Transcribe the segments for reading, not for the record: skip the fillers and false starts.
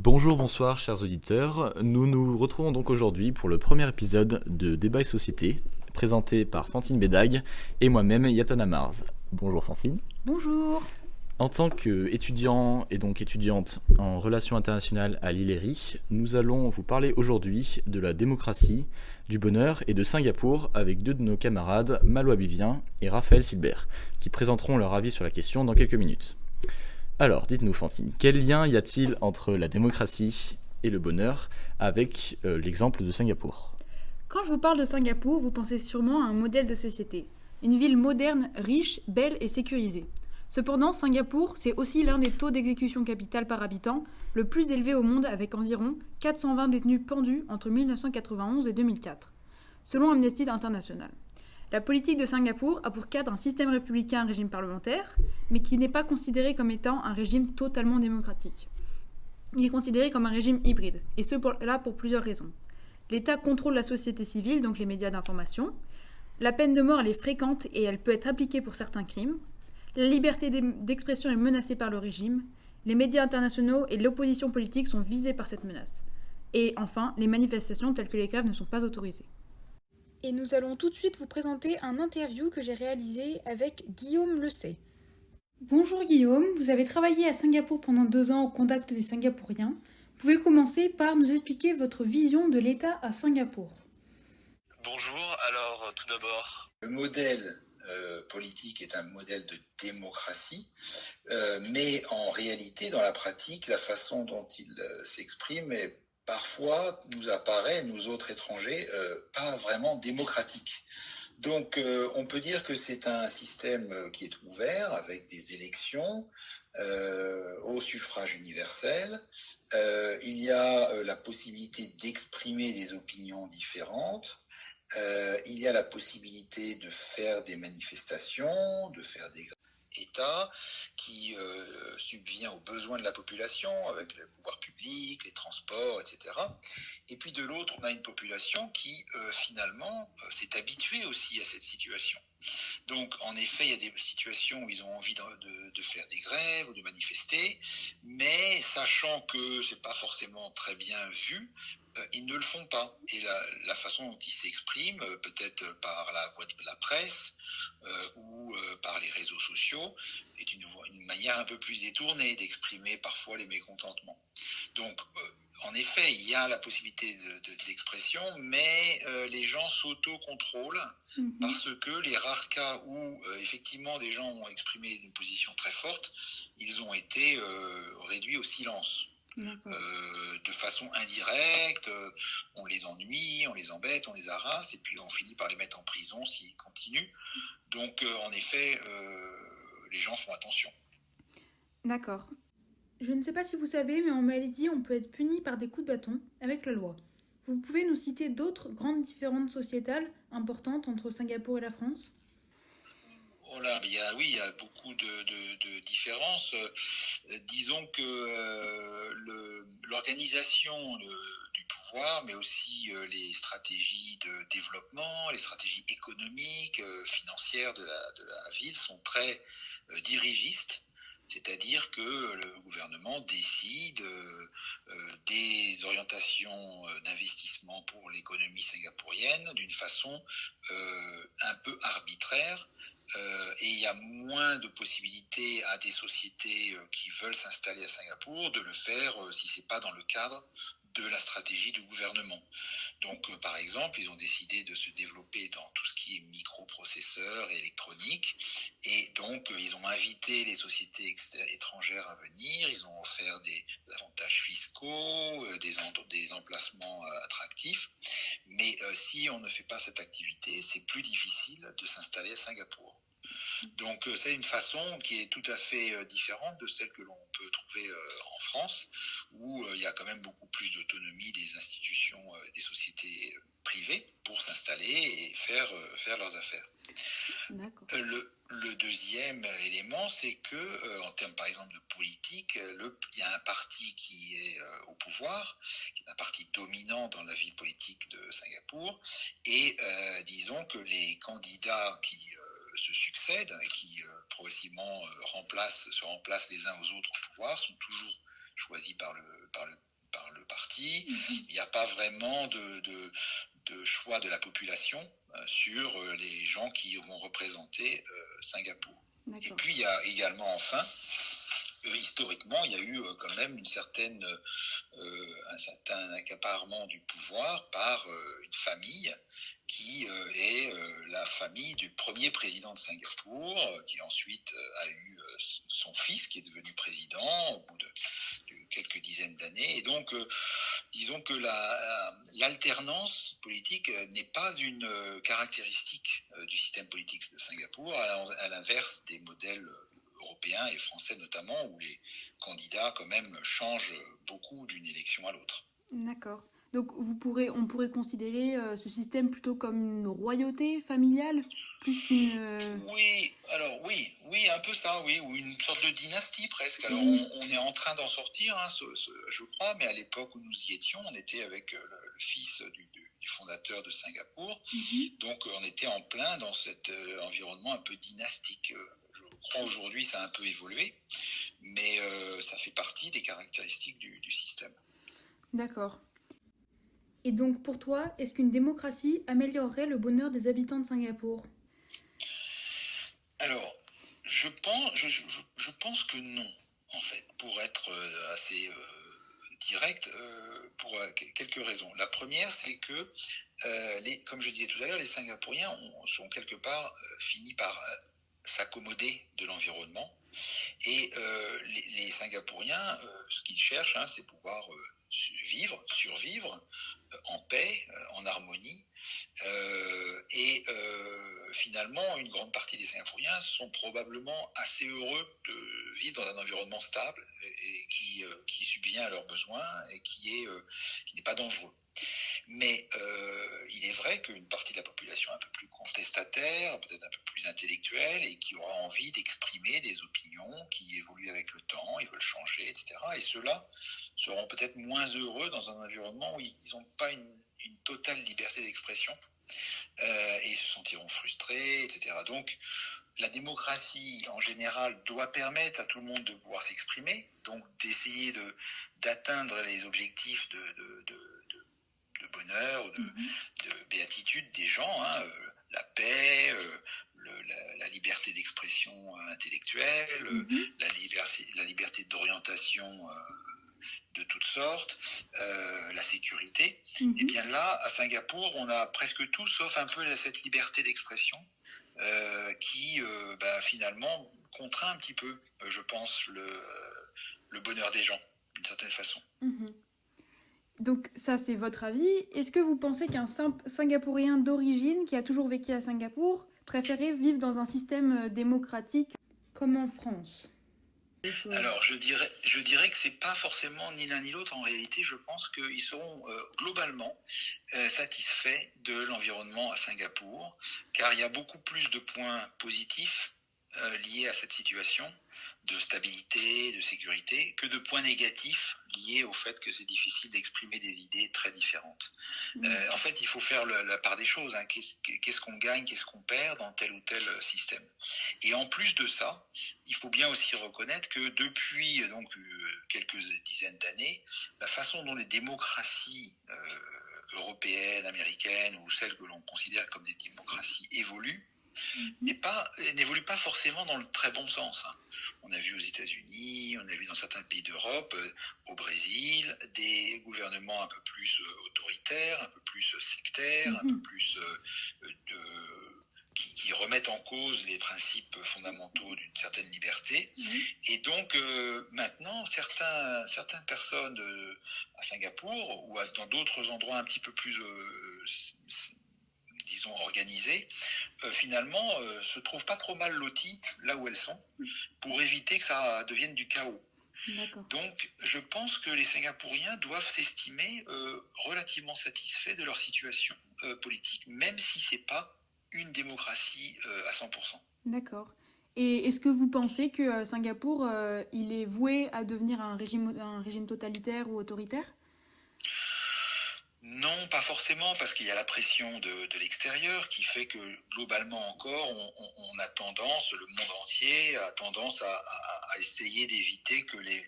Bonjour, bonsoir, chers auditeurs. Nous nous retrouvons donc aujourd'hui pour le premier épisode de Débat et Société, présenté par Fantine Bédag et moi-même, Yatana Mars. Bonjour Fantine. Bonjour. En tant qu'étudiant et donc étudiante en relations internationales à l'ILERI, nous allons vous parler aujourd'hui de la démocratie, du bonheur et de Singapour avec deux de nos camarades, Malois Bivien et Raphaël Silbert, qui présenteront leur avis sur la question dans quelques minutes. Alors, dites-nous Fantine, quel lien y a-t-il entre la démocratie et le bonheur avec l'exemple de Singapour ? Quand je vous parle de Singapour, vous pensez sûrement à un modèle de société. Une ville moderne, riche, belle et sécurisée. Cependant, Singapour, c'est aussi l'un des taux d'exécution capitale par habitant le plus élevé au monde avec environ 420 détenus pendus entre 1991 et 2004, selon Amnesty International. La politique de Singapour a pour cadre un système républicain, un régime parlementaire, mais qui n'est pas considéré comme étant un régime totalement démocratique. Il est considéré comme un régime hybride, et ce pour plusieurs raisons. L'État contrôle la société civile, donc les médias d'information. La peine de mort, elle est fréquente et elle peut être appliquée pour certains crimes. La liberté d'expression est menacée par le régime. Les médias internationaux et l'opposition politique sont visés par cette menace. Et enfin, les manifestations telles que les grèves ne sont pas autorisées. Et nous allons tout de suite vous présenter un interview que j'ai réalisé avec Guillaume Lecey. Bonjour Guillaume, vous avez travaillé à Singapour pendant 2 ans au contact des Singapouriens. Vous pouvez commencer par nous expliquer votre vision de l'État à Singapour. Bonjour, alors tout d'abord, le modèle politique est un modèle de démocratie, mais en réalité, dans la pratique, la façon dont il s'exprime est parfois nous apparaît, nous autres étrangers, pas vraiment démocratique. Donc on peut dire que c'est un système qui est ouvert avec des élections au suffrage universel. Il y a la possibilité d'exprimer des opinions différentes. Il y a la possibilité de faire des manifestations, de faire des États qui subvient aux besoins de la population avec le pouvoir public, les transports, etc. Et puis de l'autre, on a une population qui finalement s'est habituée aussi à cette situation. Donc en effet, il y a des situations où ils ont envie de faire des grèves ou de manifester, mais sachant que c'est pas forcément très bien vu, ils ne le font pas. Et la façon dont ils s'expriment, peut-être par la voie de la presse ou par les réseaux sociaux, est une manière un peu plus détournée d'exprimer parfois les mécontentements. Donc, en effet, il y a la possibilité d'expression, mais les gens s'auto-contrôlent parce que les rares cas où effectivement des gens ont exprimé une position très forte, ils ont été réduits au silence. De façon indirecte, on les ennuie, on les embête, on les harasse, et puis on finit par les mettre en prison s'ils continuent. Donc, en effet, les gens font attention. D'accord. Je ne sais pas si vous savez, mais en Malaisie, on peut être puni par des coups de bâton avec la loi. Vous pouvez nous citer d'autres grandes différences sociétales importantes entre Singapour et la France ? Il y a beaucoup de différences. Disons que l'organisation du pouvoir, mais aussi les stratégies de développement, les stratégies économiques, financières de la ville sont très dirigistes. C'est-à-dire que le gouvernement décide des orientations d'investissement pour l'économie singapourienne d'une façon un peu arbitraire. Et il y a moins de possibilités à des sociétés qui veulent s'installer à Singapour de le faire si ce n'est pas dans le cadre de la stratégie du gouvernement. Donc, par exemple, ils ont décidé de se développer dans tout ce qui est microprocesseurs et électronique, et donc ils ont invité les sociétés étrangères à venir, ils ont offert des avantages fiscaux, des emplacements attractifs, mais si on ne fait pas cette activité, c'est plus difficile de s'installer à Singapour. Donc c'est une façon qui est tout à fait différente de celle que l'on peut trouver en France, où il y a quand même beaucoup plus d'autonomie des institutions, des sociétés privées pour s'installer et faire leurs affaires. D'accord. Le deuxième élément, c'est que, en termes par exemple de politique, il y a un parti qui est au pouvoir, qui est un parti dominant dans la vie politique de Singapour, et disons que les candidats qui se succèdent et qui progressivement se remplacent les uns aux autres au pouvoir sont toujours choisis par le le parti. Il n'y a pas vraiment de choix de la population sur les gens qui vont représenter Singapour. D'accord. Et puis il y a également enfin, historiquement, il y a eu quand même un certain accaparement du pouvoir par une famille qui est la famille du premier président de Singapour, qui ensuite a eu son fils qui est devenu président au bout de quelques dizaines d'années. Et donc, disons que l'alternance politique n'est pas une caractéristique du système politique de Singapour, à l'inverse des modèles européens et français notamment, où les candidats quand même changent beaucoup d'une élection à l'autre. D'accord. Donc on pourrait considérer ce système plutôt comme une royauté familiale, plus qu'une... Oui, alors oui, un peu ça, oui, ou une sorte de dynastie presque. Alors on est en train d'en sortir, hein, je crois, mais à l'époque où nous y étions, on était avec le fils du fondateur de Singapour, donc on était en plein dans cet environnement un peu dynastique. Je crois aujourd'hui ça a un peu évolué, mais ça fait partie des caractéristiques du système. D'accord. Et donc pour toi, est-ce qu'une démocratie améliorerait le bonheur des habitants de Singapour ? Alors, je pense que non, en fait, pour être assez direct, pour quelques raisons. La première, c'est que, comme je disais tout à l'heure, les Singapouriens sont quelque part finis par s'accommoder de l'environnement. Et les Singapouriens, ce qu'ils cherchent, hein, c'est pouvoir survivre en paix, en harmonie. Et finalement, une grande partie des Singapouriens sont probablement assez heureux de vivre dans un environnement stable et qui subvient à leurs besoins et qui n'est pas dangereux. Mais il est vrai qu'une partie de la population un peu plus contestataire, peut-être un peu plus intellectuelle, et qui aura envie d'exprimer des opinions qui évoluent avec le temps, ils veulent changer, etc. Et ceux-là seront peut-être moins heureux dans un environnement où ils n'ont pas une totale liberté d'expression, et ils se sentiront frustrés, etc. Donc la démocratie en général doit permettre à tout le monde de pouvoir s'exprimer, donc d'essayer d'atteindre les objectifs de bonheur, de béatitude des gens, hein, la paix, la liberté d'expression intellectuelle, la liberté d'orientation de toutes sortes, la sécurité. Et bien là, à Singapour, on a presque tout, sauf un peu cette liberté d'expression qui finalement contraint un petit peu, je pense, le bonheur des gens, d'une certaine façon. Donc ça, c'est votre avis. Est-ce que vous pensez qu'un Singapourien d'origine qui a toujours vécu à Singapour préférait vivre dans un système démocratique comme en France ? Alors, je dirais que c'est pas forcément ni l'un ni l'autre. En réalité, je pense qu'ils seront globalement satisfaits de l'environnement à Singapour, car il y a beaucoup plus de points positifs liés à cette situation de stabilité, de sécurité, que de points négatifs liés au fait que c'est difficile d'exprimer des idées très différentes. En fait, il faut faire la part des choses. Hein. Qu'est-ce qu'on gagne, qu'est-ce qu'on perd dans tel ou tel système. Et en plus de ça, il faut bien aussi reconnaître que depuis quelques dizaines d'années, la façon dont les démocraties européennes, américaines ou celles que l'on considère comme des démocraties évoluent, n'évolue pas forcément dans le très bon sens. Hein. On a vu aux États-Unis, on a vu dans certains pays d'Europe, au Brésil, des gouvernements un peu plus autoritaires, un peu plus sectaires, un peu plus qui remettent en cause les principes fondamentaux d'une certaine liberté. Et donc maintenant, certaines personnes à Singapour ou dans d'autres endroits un petit peu plus disons organisées, finalement se trouvent pas trop mal loties là où elles sont, pour éviter que ça devienne du chaos. D'accord. Donc je pense que les Singapouriens doivent s'estimer relativement satisfaits de leur situation politique, même si c'est pas une démocratie à 100%. D'accord. Et est-ce que vous pensez que Singapour, il est voué à devenir un régime totalitaire ou autoritaire ? Non, pas forcément, parce qu'il y a la pression de l'extérieur qui fait que globalement encore, on a tendance, le monde entier a tendance à essayer d'éviter que les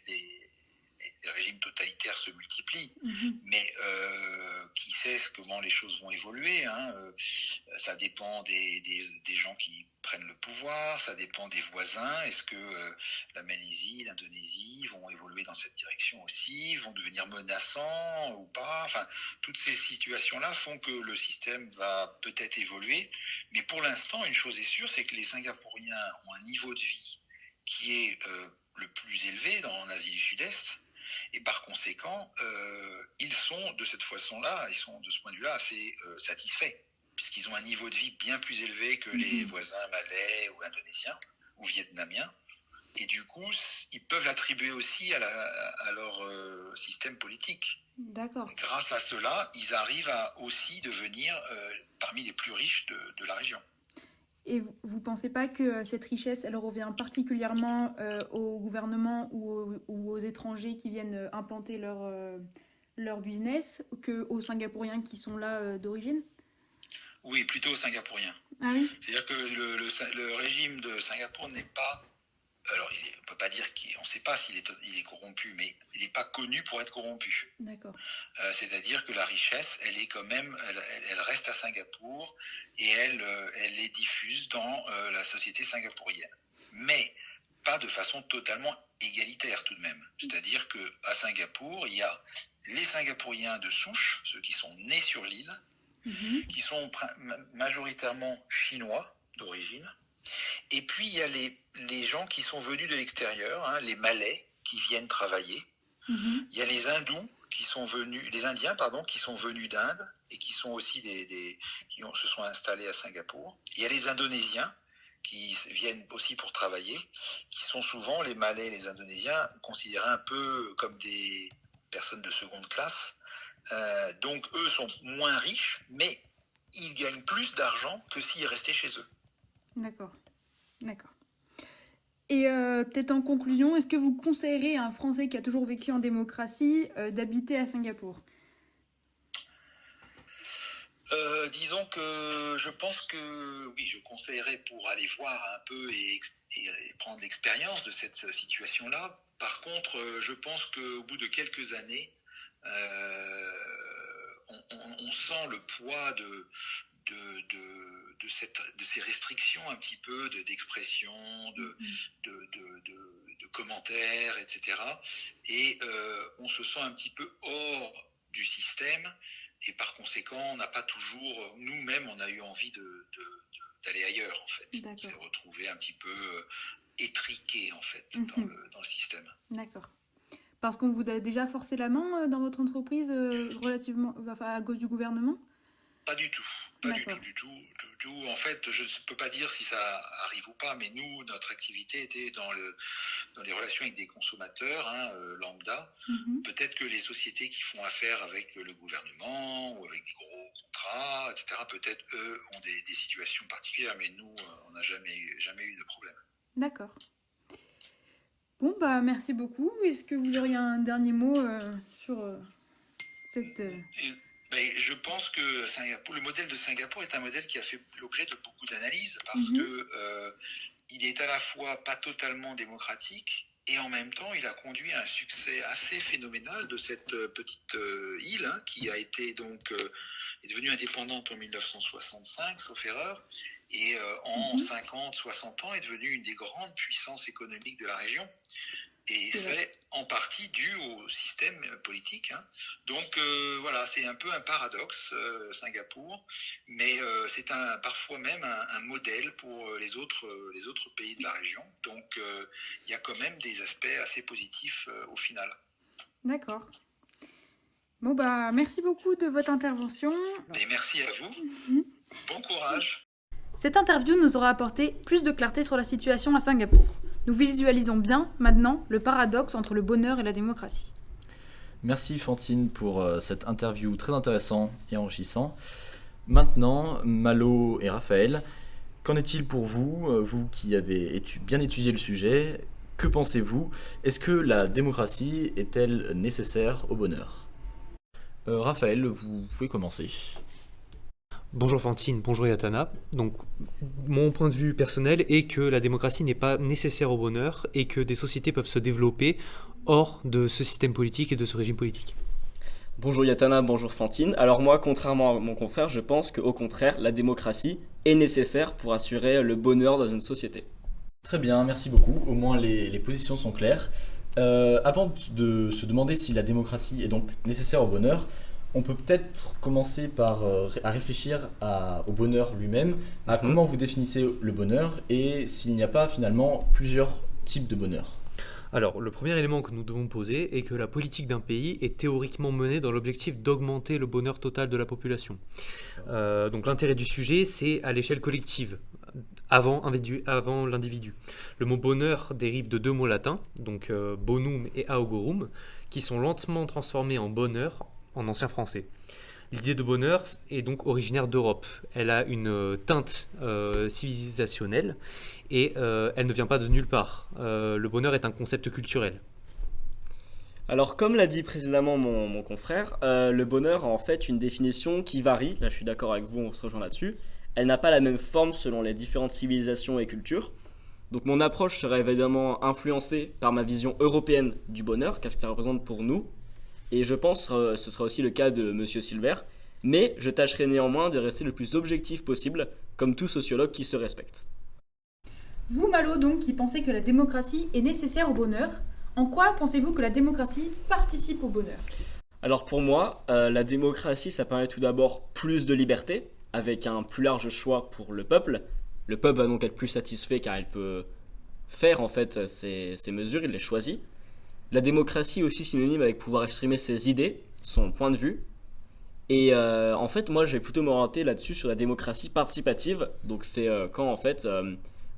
les régimes totalitaires se multiplient, Mhm. mais qui sait comment les choses vont évoluer, hein, ça dépend des gens qui prennent le pouvoir, ça dépend des voisins. Est-ce que la Malaisie, l'Indonésie vont évoluer dans cette direction aussi, vont devenir menaçants ou pas? Enfin, toutes ces situations-là font que le système va peut-être évoluer, mais pour l'instant, une chose est sûre, c'est que les Singapouriens ont un niveau de vie qui est le plus élevé en Asie du Sud-Est, et par conséquent, ils sont de cette façon-là, ils sont de ce point de vue-là assez satisfaits, puisqu'ils ont un niveau de vie bien plus élevé que les voisins malais ou indonésiens ou vietnamiens, et du coup, ils peuvent l'attribuer aussi à leur système politique. D'accord. Grâce à cela, ils arrivent à aussi devenir parmi les plus riches de la région. Et vous pensez pas que cette richesse, elle revient particulièrement au gouvernement ou aux étrangers qui viennent implanter leur business qu'aux Singapouriens qui sont là d'origine? Oui, plutôt aux Singapouriens. Ah oui? C'est-à-dire que le régime de Singapour n'est pas... Alors, on ne peut pas dire on ne sait pas s'il est corrompu, mais il n'est pas connu pour être corrompu. D'accord. C'est-à-dire que la richesse, elle est quand même, elle reste à Singapour et elle les diffuse dans la société singapourienne. Mais pas de façon totalement égalitaire tout de même. C'est-à-dire qu'à Singapour, il y a les Singapouriens de souche, ceux qui sont nés sur l'île, qui sont majoritairement chinois d'origine. Et puis, il y a les gens qui sont venus de l'extérieur, hein, les Malais qui viennent travailler. Il y a les Hindous les Indiens, qui sont venus d'Inde et qui sont aussi se sont installés à Singapour. Il y a les Indonésiens qui viennent aussi pour travailler, qui sont souvent, les Malais et les Indonésiens, considérés un peu comme des personnes de seconde classe. Donc, eux sont moins riches, mais ils gagnent plus d'argent que s'ils restaient chez eux. D'accord. Et peut-être en conclusion, est-ce que vous conseillerez à un Français qui a toujours vécu en démocratie d'habiter à Singapour? Disons que je pense que oui, je conseillerais pour aller voir un peu et prendre l'expérience de cette situation-là. Par contre, je pense qu'au bout de quelques années, on sent le poids de ces restrictions un petit peu d'expression, de commentaires, etc. Et on se sent un petit peu hors du système et par conséquent, on n'a pas toujours, nous-mêmes, on a eu envie d'aller ailleurs en fait. On s'est retrouvé un petit peu étriqué en fait dans le système. D'accord. Parce qu'on vous a déjà forcé la main dans votre entreprise relativement, à cause du gouvernement? Pas du tout. Pas du tout. En fait, je ne peux pas dire si ça arrive ou pas, mais nous, notre activité était dans les relations avec des consommateurs, lambda. Peut-être que les sociétés qui font affaire avec le gouvernement ou avec des gros contrats, etc., peut-être eux ont des situations particulières, mais nous, on n'a jamais eu de problème. D'accord. Bon, merci beaucoup. Est-ce que vous auriez un dernier mot sur cette... Je pense que le modèle de Singapour est un modèle qui a fait l'objet de beaucoup d'analyses parce que il est à la fois pas totalement démocratique et en même temps il a conduit à un succès assez phénoménal de cette petite île qui a été est devenue indépendante en 1965 sauf erreur et en 50-60 ans est devenue une des grandes puissances économiques de la région. Et c'est en partie dû au système politique. Donc voilà, c'est un peu un paradoxe, Singapour, mais c'est parfois même un modèle pour les autres pays de la région. Donc il y a quand même des aspects assez positifs au final. D'accord. Bon, merci beaucoup de votre intervention. Et merci à vous. Bon courage. Cette interview nous aura apporté plus de clarté sur la situation à Singapour. Nous visualisons bien, maintenant, le paradoxe entre le bonheur et la démocratie. Merci Fantine pour cette interview très intéressante et enrichissante. Maintenant, Malo et Raphaël, qu'en est-il pour vous, vous qui avez bien étudié le sujet? Que pensez-vous? Est-ce que la démocratie est-elle nécessaire au bonheur? Raphaël, vous pouvez commencer. Bonjour Fantine, bonjour Yatana. Donc, mon point de vue personnel est que la démocratie n'est pas nécessaire au bonheur et que des sociétés peuvent se développer hors de ce système politique et de ce régime politique. Bonjour Yatana, bonjour Fantine. Alors moi, contrairement à mon confrère, je pense qu'au contraire, la démocratie est nécessaire pour assurer le bonheur dans une société. Très bien, merci beaucoup. Au moins les positions sont claires. Avant de se demander si la démocratie est donc nécessaire au bonheur, on peut peut-être commencer par à réfléchir au bonheur lui-même, à comment vous définissez le bonheur et s'il n'y a pas finalement plusieurs types de bonheur. Alors, le premier élément que nous devons poser est que la politique d'un pays est théoriquement menée dans l'objectif d'augmenter le bonheur total de la population. Donc l'intérêt du sujet, c'est à l'échelle collective, avant l'individu. Le mot bonheur dérive de deux mots latins, donc bonum et augurum, qui sont lentement transformés en bonheur en ancien français. L'idée de bonheur est donc originaire d'Europe. Elle a une teinte civilisationnelle et elle ne vient pas de nulle part. Le bonheur est un concept culturel. Alors comme l'a dit précédemment mon confrère, le bonheur a en fait une définition qui varie. Là je suis d'accord avec vous, on se rejoint là-dessus. Elle n'a pas la même forme selon les différentes civilisations et cultures. Donc mon approche serait évidemment influencée par ma vision européenne du bonheur, qu'est-ce que ça représente pour nous. Et je pense que ce sera aussi le cas de Monsieur Silver, mais je tâcherai néanmoins de rester le plus objectif possible, comme tout sociologue qui se respecte. Vous, Malo, donc, qui pensez que la démocratie est nécessaire au bonheur, en quoi pensez-vous que la démocratie participe au bonheur ? Alors pour moi, la démocratie, ça permet tout d'abord plus de liberté, avec un plus large choix pour le peuple. Le peuple va donc être plus satisfait car il peut faire en fait ses mesures, il les choisit. La démocratie est aussi synonyme avec pouvoir exprimer ses idées, son point de vue. Et en fait, moi, je vais plutôt m'orienter là-dessus sur la démocratie participative. Donc, c'est quand en fait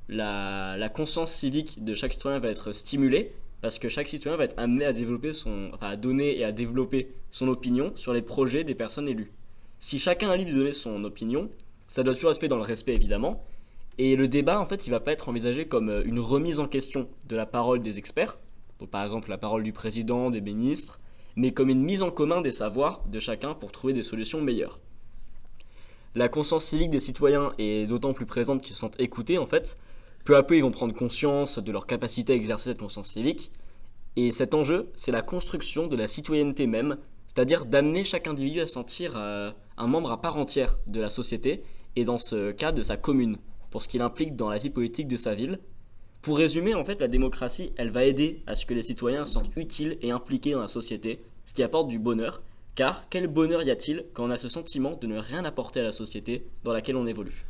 la conscience civique de chaque citoyen va être stimulée, parce que chaque citoyen va être amené à à donner et à développer son opinion sur les projets des personnes élues. Si chacun est libre de donner son opinion, ça doit toujours être fait dans le respect évidemment. Et le débat, en fait, il ne va pas être envisagé comme une remise en question de la parole des experts. Donc par exemple la parole du président, des ministres, mais comme une mise en commun des savoirs de chacun pour trouver des solutions meilleures. La conscience civique des citoyens est d'autant plus présente qu'ils se sentent écoutés en fait. Peu à peu ils vont prendre conscience de leur capacité à exercer cette conscience civique. Et cet enjeu, c'est la construction de la citoyenneté même, c'est-à-dire d'amener chaque individu à se sentir un membre à part entière de la société et dans ce cas de sa commune, pour ce qu'il implique dans la vie politique de sa ville. Pour résumer, en fait, la démocratie, elle va aider à ce que les citoyens se sentent utiles et impliqués dans la société, ce qui apporte du bonheur. Car quel bonheur y a-t-il quand on a ce sentiment de ne rien apporter à la société dans laquelle on évolue ?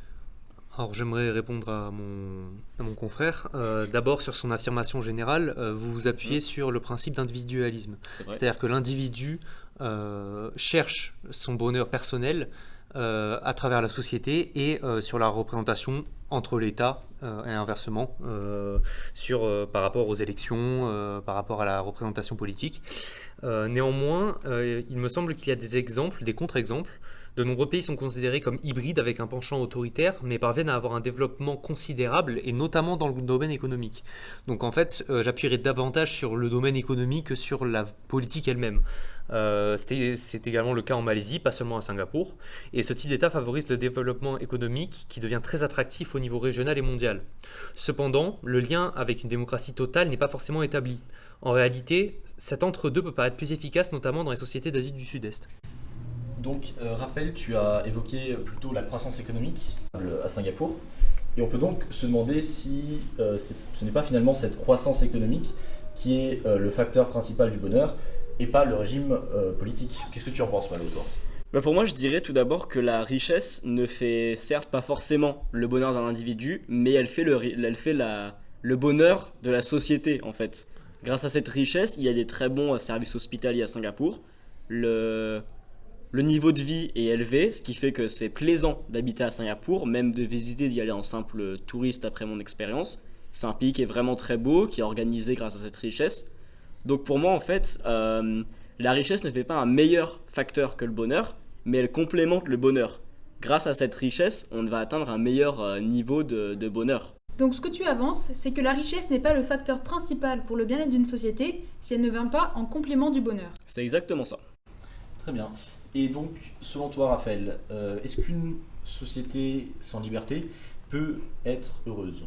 Alors j'aimerais répondre à mon confrère. D'abord sur son affirmation générale, vous vous appuyez sur le principe d'individualisme. C'est-à-dire que l'individu cherche son bonheur personnel à travers la société et sur la représentation entre l'État et inversement par rapport aux élections, par rapport à la représentation politique. Néanmoins, il me semble qu'il y a des exemples, des contre-exemples. De nombreux pays sont considérés comme hybrides avec un penchant autoritaire, mais parviennent à avoir un développement considérable, et notamment dans le domaine économique. Donc en fait, j'appuierai davantage sur le domaine économique que sur la politique elle-même. C'est également le cas en Malaisie, pas seulement à Singapour. Et ce type d'État favorise le développement économique qui devient très attractif au niveau régional et mondial. Cependant, le lien avec une démocratie totale n'est pas forcément établi. En réalité, cet entre-deux peut paraître plus efficace, notamment dans les sociétés d'Asie du Sud-Est. Donc, Raphaël, tu as évoqué plutôt la croissance économique à Singapour. Et on peut donc se demander si ce n'est pas finalement cette croissance économique qui est le facteur principal du bonheur et pas le régime politique. Qu'est-ce que tu en penses, Malo, toi ? Pour moi, je dirais tout d'abord que la richesse ne fait certes pas forcément le bonheur d'un individu, mais elle fait le bonheur de la société, en fait. Grâce à cette richesse, il y a des très bons services hospitaliers à Singapour. Le niveau de vie est élevé, ce qui fait que c'est plaisant d'habiter à Singapour, même de visiter, d'y aller en simple touriste après mon expérience. C'est un pays qui est vraiment très beau, qui est organisé grâce à cette richesse. Donc pour moi, en fait, la richesse ne fait pas un meilleur facteur que le bonheur, mais elle complémente le bonheur. Grâce à cette richesse, on va atteindre un meilleur niveau de bonheur. Donc ce que tu avances, c'est que la richesse n'est pas le facteur principal pour le bien-être d'une société si elle ne vient pas en complément du bonheur. C'est exactement ça. Très bien. Et donc, selon toi, Raphaël, est-ce qu'une société sans liberté peut être heureuse?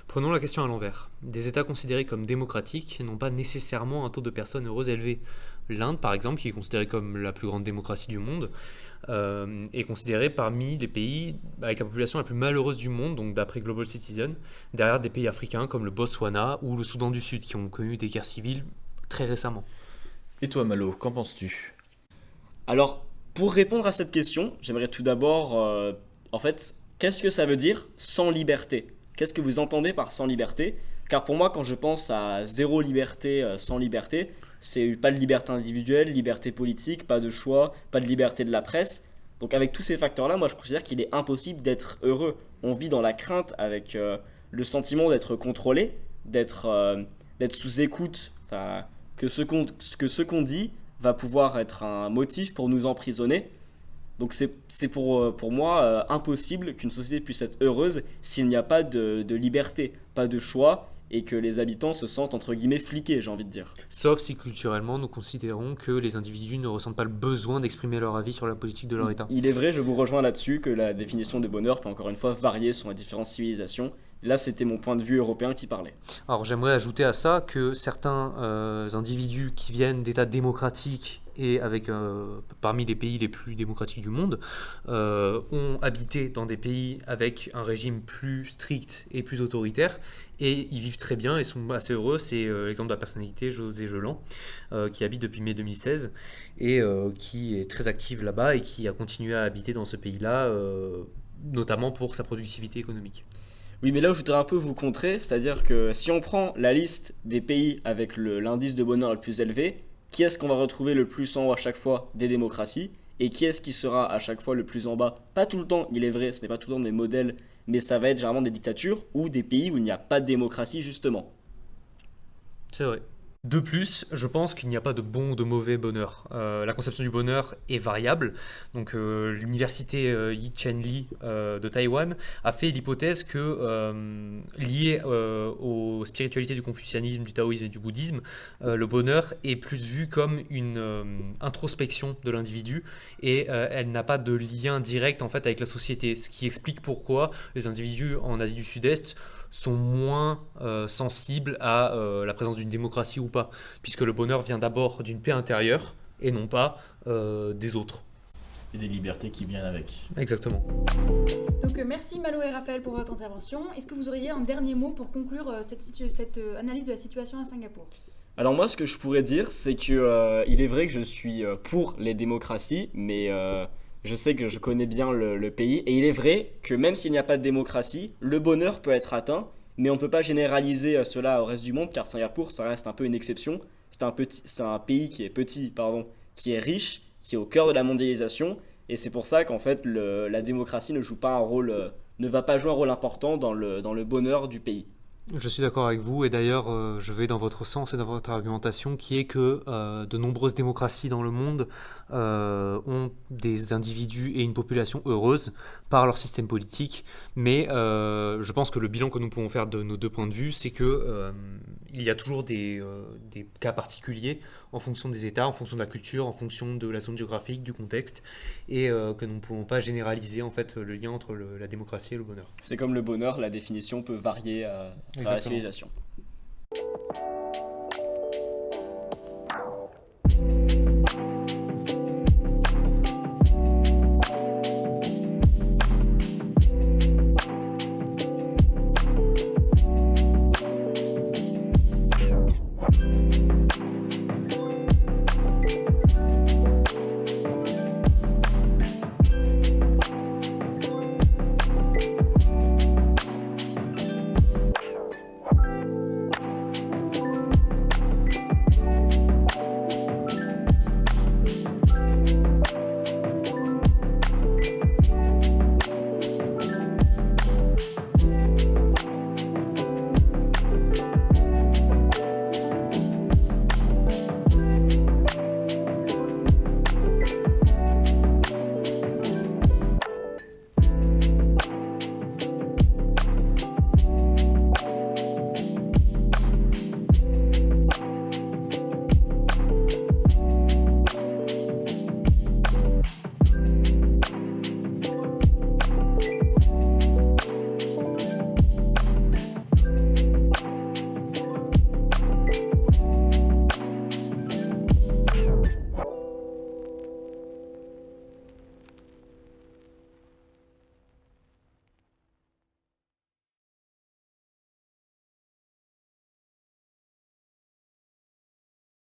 Prenons la question à l'envers. Des États considérés comme démocratiques n'ont pas nécessairement un taux de personnes heureuses élevé. L'Inde, par exemple, qui est considérée comme la plus grande démocratie du monde, est considérée parmi les pays avec la population la plus malheureuse du monde, donc d'après Global Citizen, derrière des pays africains comme le Botswana ou le Soudan du Sud, qui ont connu des guerres civiles très récemment. Et toi, Malo, qu'en penses-tu? Alors, pour répondre à cette question, j'aimerais tout d'abord, en fait, qu'est-ce que ça veut dire sans liberté? Qu'est-ce que vous entendez par sans liberté? Car pour moi, quand je pense à zéro liberté, sans liberté, c'est pas de liberté individuelle, liberté politique, pas de choix, pas de liberté de la presse. Donc avec tous ces facteurs-là, moi je considère qu'il est impossible d'être heureux. On vit dans la crainte avec le sentiment d'être contrôlé, d'être sous écoute, que ce qu'on dit va pouvoir être un motif pour nous emprisonner. Donc c'est pour moi impossible qu'une société puisse être heureuse s'il n'y a pas de liberté, pas de choix, et que les habitants se sentent entre guillemets fliqués, j'ai envie de dire. Sauf si culturellement nous considérons que les individus ne ressentent pas le besoin d'exprimer leur avis sur la politique de leur État. Il est vrai, je vous rejoins là-dessus, que la définition de bonheur peut encore une fois varier selon les différentes civilisations. Là, c'était mon point de vue européen qui parlait. Alors j'aimerais ajouter à ça que certains individus qui viennent d'États démocratiques et avec parmi les pays les plus démocratiques du monde ont habité dans des pays avec un régime plus strict et plus autoritaire et ils vivent très bien et sont assez heureux. C'est l'exemple de la personnalité José Gelan qui habite depuis mai 2016 et qui est très active là-bas et qui a continué à habiter dans ce pays-là notamment pour sa productivité économique. Oui, mais là où je voudrais un peu vous contrer, c'est-à-dire que si on prend la liste des pays avec l'indice de bonheur le plus élevé, qui est-ce qu'on va retrouver le plus en haut à chaque fois? Des démocraties. Et qui est-ce qui sera à chaque fois le plus en bas? Pas tout le temps, il est vrai, ce n'est pas tout le temps des modèles, mais ça va être généralement des dictatures ou des pays où il n'y a pas de démocratie justement. C'est vrai. De plus, je pense qu'il n'y a pas de bon ou de mauvais bonheur. La conception du bonheur est variable. Donc, l'université Yi-Chen Li de Taïwan a fait l'hypothèse que, lié aux spiritualités du confucianisme, du taoïsme et du bouddhisme, le bonheur est plus vu comme une introspection de l'individu et elle n'a pas de lien direct en fait avec la société. Ce qui explique pourquoi les individus en Asie du Sud-Est sont moins sensibles à la présence d'une démocratie ou pas, puisque le bonheur vient d'abord d'une paix intérieure et non pas des autres. Et des libertés qui viennent avec. Exactement. Donc merci Malo et Raphaël pour votre intervention. Est-ce que vous auriez un dernier mot pour conclure cette analyse de la situation à Singapour? Alors moi, ce que je pourrais dire, c'est que il est vrai que je suis pour les démocraties, mais je sais que je connais bien le pays. Et il est vrai que même s'il n'y a pas de démocratie, le bonheur peut être atteint, mais on ne peut pas généraliser cela au reste du monde, car Singapour, ça reste un peu une exception. C'est un pays qui est petit, qui est riche, qui est au cœur de la mondialisation. Et c'est pour ça qu'en fait, la démocratie ne va pas jouer un rôle important dans le bonheur du pays. Je suis d'accord avec vous et d'ailleurs je vais dans votre sens et dans votre argumentation qui est que de nombreuses démocraties dans le monde ont des individus et une population heureuse par leur système politique, mais je pense que le bilan que nous pouvons faire de nos deux points de vue, c'est que il y a toujours des cas particuliers en fonction des États, en fonction de la culture, en fonction de la zone géographique, du contexte, et que nous ne pouvons pas généraliser en fait le lien entre la démocratie et le bonheur. C'est comme le bonheur, la définition peut varier à la civilisation.